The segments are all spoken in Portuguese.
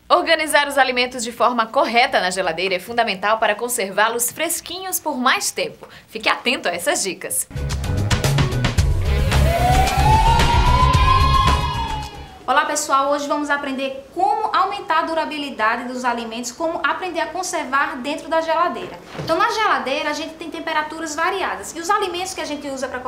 Organizar os alimentos de forma correta na geladeira é fundamental para conservá-los fresquinhos por mais tempo. Fique atento a essas dicas. Olá pessoal, hoje vamos aprender como aumentar a durabilidade dos alimentos, como aprender a conservar dentro da geladeira. Então na geladeira a gente tem temperaturas variadas e os alimentos que a gente usa para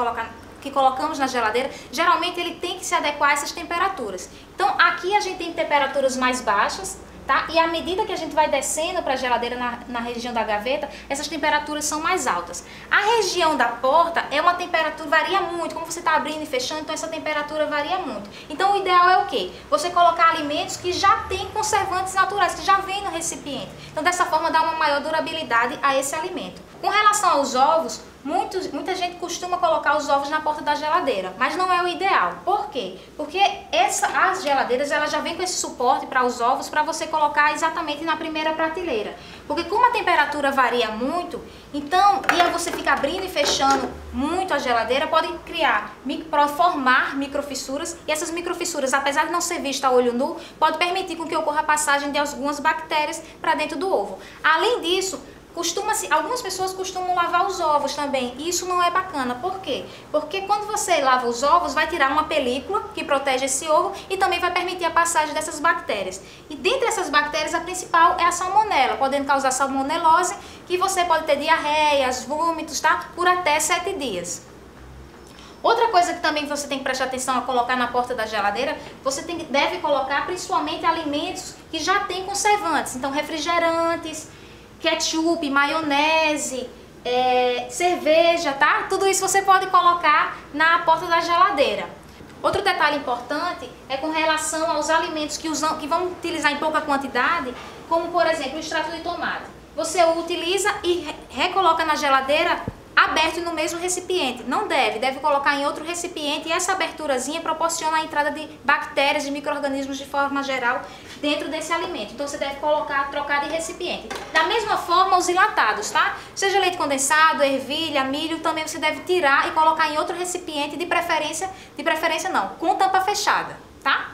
colocamos na geladeira, geralmente ele tem que se adequar a essas temperaturas. Então aqui a gente tem temperaturas mais baixas, tá? E à medida que a gente vai descendo para a geladeira na região da gaveta, essas temperaturas são mais altas. A região da porta é uma temperatura, varia muito, como você está abrindo e fechando, então essa temperatura varia muito. Então o ideal é o quê? Você colocar alimentos que já têm conservantes naturais, que já vêm no recipiente. Então dessa forma dá uma maior durabilidade a esse alimento. Com relação aos ovos, muita gente costuma colocar os ovos na porta da geladeira, mas não é o ideal. Por quê? Porque as geladeiras elas já vêm com esse suporte para os ovos para você colocar exatamente na primeira prateleira. Porque como a temperatura varia muito, então, e você fica abrindo e fechando muito a geladeira, podem formar microfissuras, e essas microfissuras, apesar de não ser vista a olho nu, pode permitir com que ocorra a passagem de algumas bactérias para dentro do ovo. Além disso, algumas pessoas costumam lavar os ovos também, e isso não é bacana. Por quê? Porque quando você lava os ovos, vai tirar uma película que protege esse ovo e também vai permitir a passagem dessas bactérias. E dentre essas bactérias, a principal é a salmonela, podendo causar salmonelose, que você pode ter diarreias, vômitos, tá? Por até 7 dias. Outra coisa que também você tem que prestar atenção a colocar na porta da geladeira, você deve colocar principalmente alimentos que já têm conservantes, então refrigerantes, ketchup, maionese, cerveja, tá? Tudo isso você pode colocar na porta da geladeira. Outro detalhe importante é com relação aos alimentos que vamos utilizar em pouca quantidade, como por exemplo o extrato de tomate. Você o utiliza e recoloca na geladeira aberto no mesmo recipiente. Não deve colocar em outro recipiente, e essa aberturazinha proporciona a entrada de bactérias e micro-organismos de forma geral dentro desse alimento. Então você deve trocar de recipiente. Da mesma forma os enlatados, tá? Seja leite condensado, ervilha, milho, também você deve tirar e colocar em outro recipiente, de preferência não, com tampa fechada, tá?